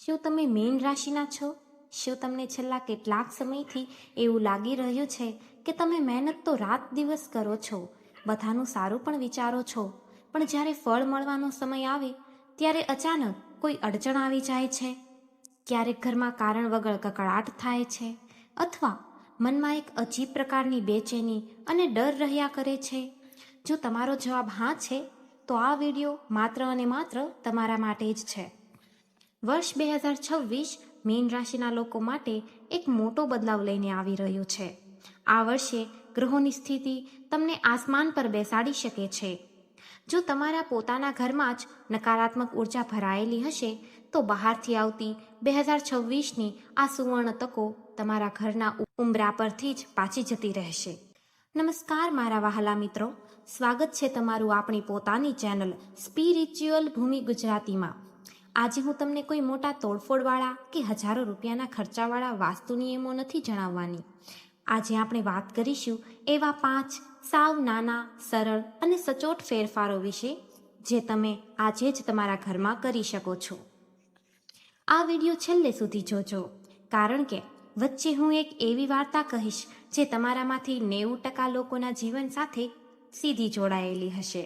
શું તમે મીન રાશિના છો? શું તમને છેલ્લા કેટલાક સમયથી એવું લાગી રહ્યું છે કે તમે મહેનત તો રાત દિવસ કરો છો, બધાનું સારું પણ વિચારો છો, પણ જ્યારે ફળ મળવાનો સમય આવે ત્યારે અચાનક કોઈ અડચણ આવી જાય છે? ક્યારેક ઘરમાં કારણ વગર કકળાટ થાય છે, અથવા મનમાં એક અજીબ પ્રકારની બેચેની અને ડર રહ્યા કરે છે? જો તમારો જવાબ હા છે, તો આ વિડીયો માત્ર અને માત્ર તમારા માટે જ છે. વર્ષ 2026 મીન રાશિના લોકો માટે એક મોટો બદલાવ લઈને આવી રહ્યો છે. આ વર્ષે ગ્રહોની સ્થિતિ તમને આસમાન પર બેસાડી શકે છે. જો તમારા પોતાના ઘરમાં જ નકારાત્મક ઉર્જા ભરાયેલી હશે, તો બહારથી આવતી 2026ની આ સુવર્ણ તકો તમારા ઘરના ઉંબરા પરથી જ પાછી જતી રહેશે. નમસ્કાર મારા વહાલા મિત્રો, સ્વાગત છે તમારું આપણી પોતાની ચેનલ સ્પિરિચ્યુઅલ ભૂમિ ગુજરાતીમાં. આજે હું તમને કોઈ મોટા તોડફોડવાળા કે હજારો રૂપિયાના ખર્ચાવાળા વાસ્તુ નિયમો નથી જણાવવાની. આજે આપણે વાત કરીશું એવા 5 સાવ નાના, સરળ અને સચોટ ફેરફારો વિશે, જે તમે આજે જ તમારા ઘરમાં કરી શકો છો. આ વિડીયો છેલ્લે સુધી જોજો, કારણ કે વચ્ચે હું એક એવી વાર્તા કહીશ જે તમારામાંથી 90% લોકોના જીવન સાથે સીધી જોડાયેલી હશે.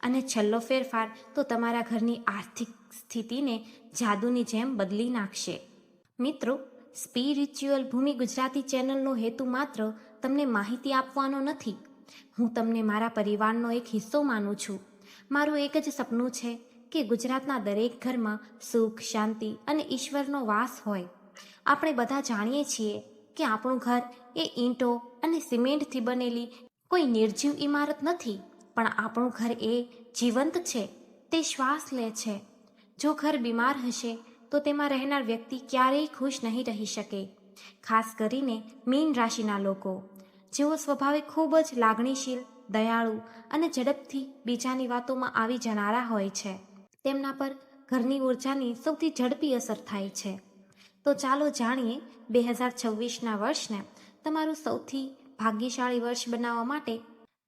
અને છેલ્લો ફેરફાર તો તમારા ઘરની આર્થિક સ્થિતિને જાદુની જેમ બદલી નાખશે. મિત્રો, સ્પિરિચ્યુઅલ ભૂમિ ગુજરાતી ચેનલનો હેતુ માત્ર તમને માહિતી આપવાનો નથી. હું તમને મારા પરિવારનો એક હિસ્સો માનું છું. મારું એક જ સપનું છે કે ગુજરાતના દરેક ઘરમાં સુખ, શાંતિ અને ઈશ્વરનો વાસ હોય. આપણે બધા જાણીએ છીએ કે આપણું ઘર એ ઈંટો અને સિમેન્ટથી બનેલી કોઈ નિર્જીવ ઇમારત નથી, પણ આપણું ઘર એ જીવંત છે. તે શ્વાસ લે છે. જો ઘર બીમાર હશે તો તેમાં રહેનાર વ્યક્તિ ક્યારેય ખુશ નહીં રહી શકે. ખાસ કરીને મીન રાશિના લોકો, જેઓ સ્વભાવે ખૂબ જ લાગણીશીલ, દયાળુ અને ઝડપથી બીજાની વાતોમાં આવી જનારા હોય છે, તેમના પર ઘરની ઉર્જાની સૌથી ઝડપી અસર થાય છે. તો ચાલો જાણીએ 2026ના વર્ષને તમારું સૌથી ભાગ્યશાળી વર્ષ બનાવવા માટે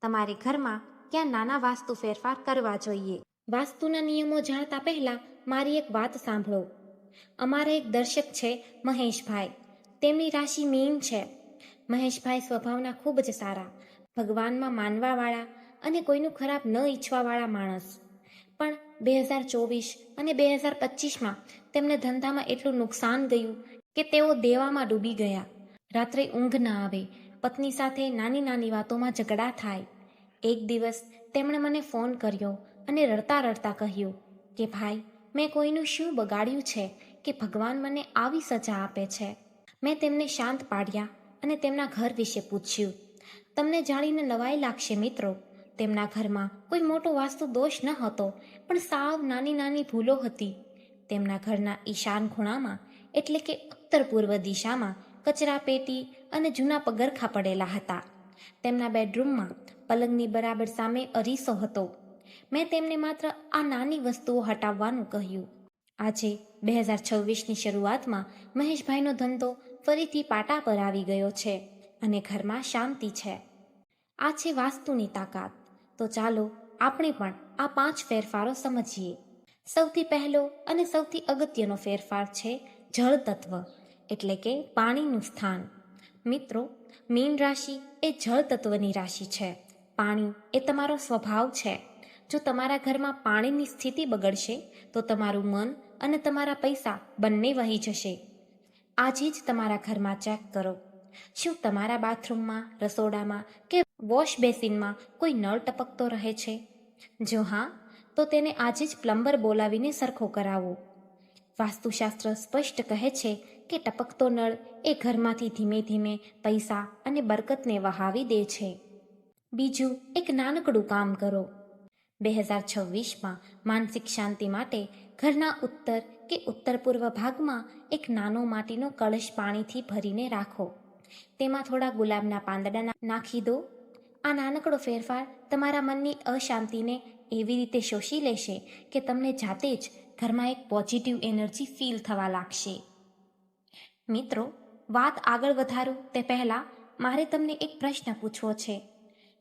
તમારે ઘરમાં ક્યાં નાના વાસ્તુ ફેરફાર કરવા જોઈએ. વાસ્તુના નિયમો જાણતા પહેલા મારી એક વાત સાંભળો. અમારા એક દર્શક છે મહેશભાઈ. તેમની રાશિ મીન છે. મહેશભાઈ સ્વભાવના ખૂબ જ સારા, ભગવાનમાં માનવાવાળા અને કોઈનું ખરાબ ન ઈચ્છવાવાળા માણસ. પણ 2024 અને 2025માં તેમને ધંધામાં એટલું નુકસાન ગયું કે તેઓ દેવામાં ડૂબી ગયા. રાત્રે ઊંઘ ના આવે, પત્ની સાથે નાની નાની વાતોમાં ઝઘડા થાય. એક દિવસ તેમણે મને ફોન કર્યો અને રડતા રડતા કહ્યું કે ભાઈ, મેં કોઈનું શું બગાડ્યું છે કે ભગવાન મને આવી સજા આપે છે. મેં તેમને શાંત પાડ્યા અને તેમના ઘર વિશે પૂછ્યું. તમને જાણીને નવાઈ લાગશે મિત્રો, તેમના ઘરમાં કોઈ મોટો વાસ્તુ દોષ ન હતો, પણ સાવ નાની નાની ભૂલો હતી. તેમના ઘરના ઈશાન ખૂણામાં, એટલે કે ઉત્તર પૂર્વ દિશામાં કચરા પેટી અને જૂના પગરખા પડેલા હતા. તેમના બેડરૂમમાં પલંગની બરાબર સામે અરીસો હતો. મેં તેમને માત્ર આ નાની વસ્તુઓ હટાવવાનું કહ્યું. આજે 2026ની શરૂઆતમાં મહેશભાઈનો ધંધો ફરીથી પાટા પર આવી ગયો છે અને ઘરમાં શાંતિ છે. આ છે વાસ્તુની તાકાત. તો ચાલો આપણે પણ આ 5 ફેરફારો સમજીએ. સૌથી પહેલો અને સૌથી અગત્યનો ફેરફાર છે જળ તત્વ, એટલે કે પાણીનું સ્થાન. મિત્રો, મીન રાશિ એ જળ તત્વની રાશિ છે. પાણી એ તમારો સ્વભાવ છે. જો તમારા ઘરમાં પાણીની સ્થિતિ બગડશે તો તમારું મન અને તમારા પૈસા બંને વહી જશે. આજે જ તમારા ઘરમાં ચેક કરો. શું તમારા બાથરૂમમાં, રસોડામાં કે વોશ બેસિનમાં કોઈ નળ ટપકતો રહે છે? જો હા, તો તેને આજે જ પ્લમ્બર બોલાવીને સરખો કરાવો. વાસ્તુશાસ્ત્ર સ્પષ્ટ કહે છે કે ટપકતો નળ એ ઘરમાંથી ધીમે ધીમે પૈસા અને બરકતને વહાવી દે છે. બીજું એક નાનકડું કામ કરો. 2026માં માનસિક શાંતિ માટે ઘરના ઉત્તર કે ઉત્તર પૂર્વ ભાગમાં એક નાનો માટીનો કળશ પાણીથી ભરીને રાખો. તેમાં થોડા ગુલાબના પાંદડા નાખી દો. આ નાનકડો ફેરફાર તમારા મનની અશાંતિને એવી રીતે શોષી લેશે કે તમને જાતે જ ઘરમાં એક પોઝિટિવ એનર્જી ફીલ થવા લાગશે. મિત્રો, વાત આગળ વધારું તે પહેલાં મારે તમને એક પ્રશ્ન પૂછવો છે.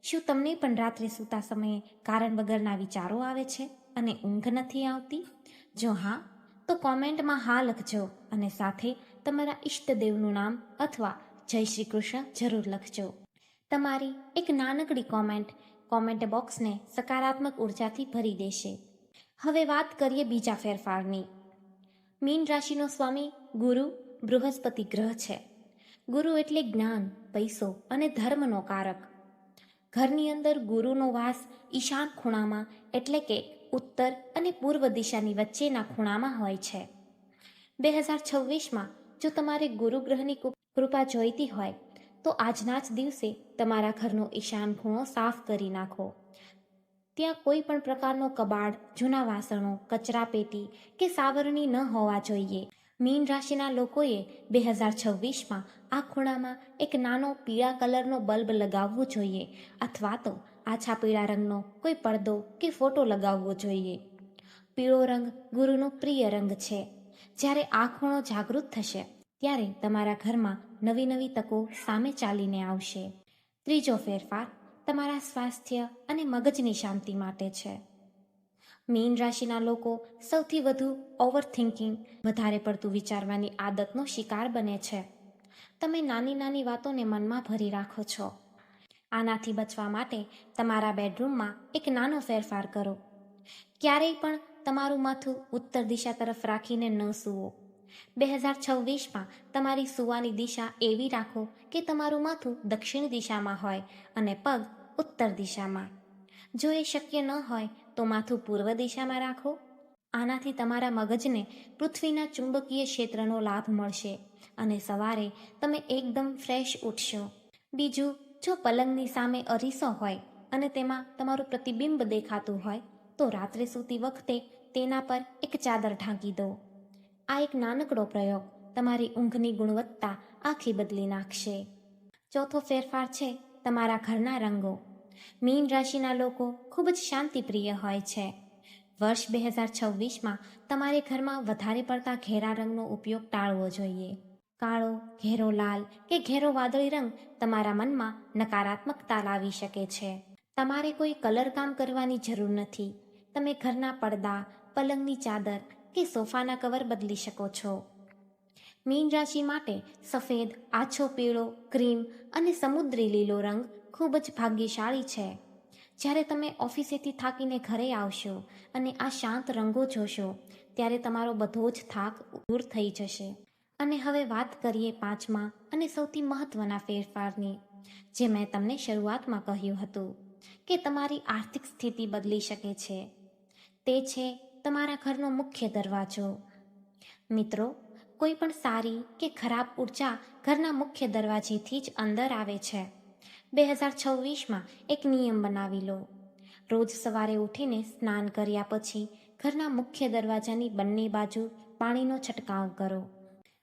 શું તમને પણ રાત્રે સૂતા સમયે કારણ વગરના વિચારો આવે છે અને ઊંઘ નથી આવતી? જો હા, તો કોમેન્ટમાં હા લખજો અને સાથે તમારા ઈષ્ટદેવનું નામ અથવા જય શ્રી કૃષ્ણ જરૂર લખજો. તમારી એક નાનકડી કોમેન્ટ બોક્સને સકારાત્મક ઉર્જાથી ભરી દેશે. હવે વાત કરીએ બીજા ફેરફારની. મીન રાશિનો સ્વામી ગુરુ બૃહસ્પતિ ગ્રહ છે. ગુરુ એટલે જ્ઞાન, પૈસો અને ધર્મનો કારક. ઘરની અંદર ગુરુનો વાસ ઈશાન ખૂણામાં એટલે કે ઉત્તર અને પૂર્વ દિશાની વચ્ચેના ખૂણામાં હોય છે. 2026માં જો તમારે ગુરુ ગ્રહની કૃપા જોઈતી હોય તો આજના જ દિવસે તમારા ઘરનો ઈશાન ખૂણો સાફ કરી નાખો. ત્યાં કોઈ પણ પ્રકારનો કબાડ, જૂના વાસણો, કચરાપેટી કે સાવરણી ન હોવા જોઈએ. મીન રાશિના લોકોએ 2026માં આ ખૂણામાં એક નાનો પીળા કલરનો બલ્બ લગાવવો જોઈએ અથવા તો આછા પીળા રંગનો કોઈ પડદો કે ફોટો લગાવવો જોઈએ. પીળો રંગ ગુરુનો પ્રિય રંગ છે. જ્યારે આ ખૂણો જાગૃત થશે ત્યારે તમારા ઘરમાં નવી તકો સામે ચાલીને આવશે. ત્રીજો ફેરફાર તમારા સ્વાસ્થ્ય અને મગજની શાંતિ માટે છે. મીન રાશિના લોકો સૌથી વધુ ઓવરથિંકિંગ, વધારે પડતું વિચારવાની આદતનો શિકાર બને છે. તમે નાની વાતોને મનમાં ભરી રાખો છો. આનાથી બચવા માટે તમારા બેડરૂમમાં એક નાનો ફેરફાર કરો. ક્યારેય પણ તમારું માથું ઉત્તર દિશા તરફ રાખીને ન સૂવો. 2026માં તમારી સૂવાની દિશા એવી રાખો કે તમારું માથું દક્ષિણ દિશામાં હોય અને પગ ઉત્તર દિશામાં. જો એ શક્ય ન હોય તો માથું પૂર્વ દિશામાં રાખો. આનાથી તમારા મગજને પૃથ્વીના ચુંબકીય ક્ષેત્રનો લાભ મળશે અને સવારે તમે એકદમ ફ્રેશ ઉઠશો. બીજું, જો પલંગની સામે અરીસો હોય અને તેમાં તમારું પ્રતિબિંબ દેખાતું હોય તો રાત્રે સૂતી વખતે તેના પર એક ચાદર ઢાંકી દો. આ એક નાનકડો પ્રયોગ તમારી ઊંઘની ગુણવત્તા આખી બદલી નાખશે. ચોથો ફેરફાર છે તમારા ઘરના રંગો. મીન રાશિના લોકો ખૂબ જ શાંતિપ્રિય હોય છે. વર્ષ 2026માં તમારે ઘરમાં વધારે પડતા ઘેરા રંગનો ઉપયોગ ટાળવો જોઈએ. કાળો, ઘેરો લાલ કે ઘેરો વાદળી રંગ તમારા મનમાં નકારાત્મકતા લાવી શકે છે. તમારે કોઈ કલર કામ કરવાની જરૂર નથી. તમે ઘરના પડદા, પલંગની ચાદર કે સોફાના કવર બદલી શકો છો. મીન રાશિ માટે સફેદ, આછો પીળો, ક્રીમ અને સમુદ્રી લીલો રંગ ખૂબ જ ભાગ્યશાળી છે. જ્યારે તમે ઓફિસેથી થાકીને ઘરે આવશો અને આ શાંત રંગો જોશો ત્યારે તમારો બધો જ થાક દૂર થઈ જશે. અને હવે વાત કરીએ પાંચમા અને સૌથી મહત્વના ફેરફારની, જે મેં તમને શરૂઆતમાં કહ્યું હતું કે તમારી આર્થિક સ્થિતિ બદલી શકે છે. તે છે તમારા ઘરનો મુખ્ય દરવાજો. મિત્રો, કોઈ પણ સારી કે ખરાબ ઉર્જા ઘરના મુખ્ય દરવાજેથી જ અંદર આવે છે. 2026માં એક નિયમ બનાવી લો. રોજ સવારે ઉઠીને સ્નાન કર્યા પછી ઘરના મુખ્ય દરવાજાની બંને બાજુ પાણીનો છંટકાવ કરો.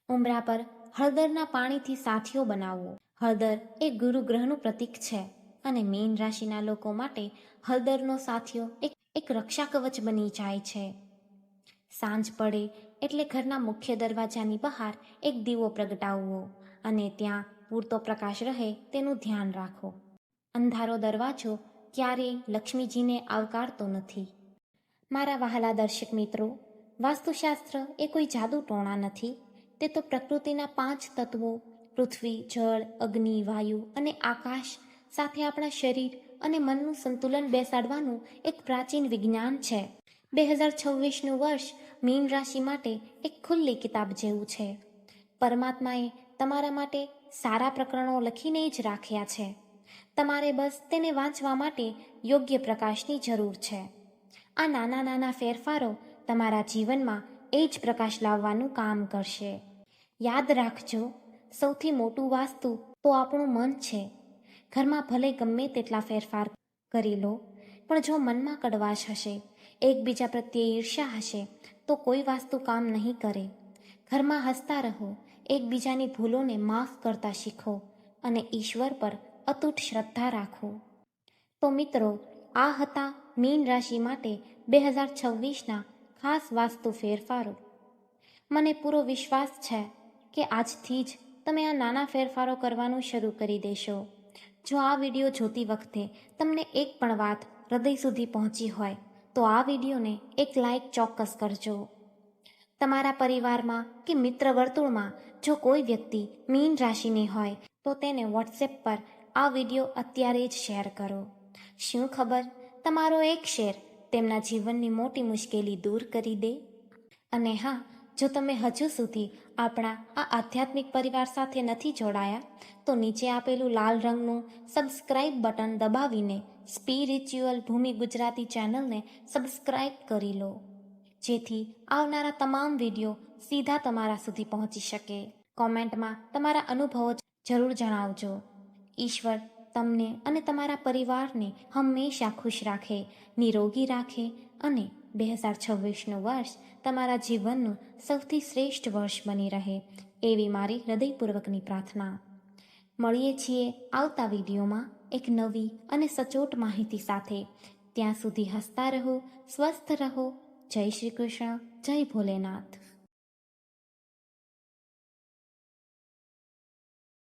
ઉંબરા પર હળદરના પાણીથી સાથીઓ બનાવો. હળદર એ ગુરુ ગ્રહનું પ્રતીક છે અને મીન રાશિના લોકો માટે હળદરનો સાથીઓ એક રક્ષા કવચ બની જાય છે. સાંજ પડે એટલે ઘરના મુખ્ય દરવાજાની બહાર એક દીવો પ્રગટાવવો અને ત્યાં પૂરતો પ્રકાશ રહે તેનું ધ્યાન રાખો. અંધારો દરવાજો ક્યારેય લક્ષ્મીજીને આવકારતો નથી. મારા વહાલા દર્શક મિત્રો, વાસ્તુશાસ્ત્ર એ કોઈ જાદુ ટોણા નથી. તે તો પ્રકૃતિના 5 તત્વો પૃથ્વી, જળ, અગ્નિ, વાયુ અને આકાશ સાથે આપણા શરીર અને મનનું સંતુલન બેસાડવાનું એક પ્રાચીન વિજ્ઞાન છે. 2026નું વર્ષ મીન રાશિ માટે એક ખુલ્લી કિતાબ જેવું છે. પરમાત્માએ તમારા માટે સારા પ્રકરણો લખીને જ રાખ્યા છે. તમારે બસ તેને વાંચવા માટે યોગ્ય પ્રકાશની જરૂર છે. આ નાના ફેરફારો તમારા જીવનમાં એ જ પ્રકાશ લાવવાનું કામ કરશે. યાદ રાખજો, સૌથી મોટું વાસ્તુ તો આપણું મન છે. ઘરમાં ભલે ગમે તેટલા ફેરફાર કરી લો, પણ જો મનમાં કડવાશ હશે, એકબીજા પ્રત્યે ઈર્ષ્યા હશે તો કોઈ વાસ્તુ કામ નહીં કરે. ઘરમાં હસતા રહો, એકબીજાની ભૂલોને માફ કરતા શીખો અને ઈશ્વર પર અતૂટ શ્રદ્ધા રાખો. તો મિત્રો, આ હતા મીન રાશિ માટે 2026ના ખાસ વાસ્તુ ફેરફારો. મને પૂરો વિશ્વાસ છે કે આજથી જ તમે આ નાના ફેરફારો કરવાનું શરૂ કરી દેશો. જો આ વિડીયો જોતી વખતે તમને એક પણ વાત હૃદય સુધી પહોંચી હોય તો આ વિડીયોને એક લાઈક ચોક્કસ કરજો. તમારા પરિવારમાં કે મિત્ર વર્તુળમાં જો કોઈ વ્યક્તિ મીન રાશિની હોય તો તેને વોટ્સએપ પર આ વિડીયો અત્યારે જ શેર કરો. શું ખબર, તમારો એક શેર તેમના જીવનની મોટી મુશ્કેલી દૂર કરી દે. અને હા, જો તમે હજુ સુધી આપણા આ આધ્યાત્મિક પરિવાર સાથે નથી જોડાયા તો નીચે આપેલું લાલ રંગનું સબસ્ક્રાઇબ બટન દબાવીને સ્પિરિચ્યુઅલ ભૂમિ ગુજરાતી ચેનલને સબસ્ક્રાઇબ કરી લો, જેથી આવનારા તમામ વિડીયો સીધા તમારા સુધી પહોંચી શકે. કોમેન્ટમાં તમારા અનુભવો જરૂર જણાવજો. ઈશ્વર તમને અને તમારા પરિવારને હંમેશા ખુશ રાખે, નિરોગી રાખે અને 2026નું વર્ષ તમારા જીવનનું સૌથી શ્રેષ્ઠ વર્ષ બની રહે એવી મારી હૃદયપૂર્વકની પ્રાર્થના. મળીએ છીએ આવતા વિડીયોમાં એક નવી અને સચોટ માહિતી સાથે. ત્યાં સુધી હસતા રહો, સ્વસ્થ રહો. જય શ્રી કૃષ્ણ, જય ભોલેનાથ.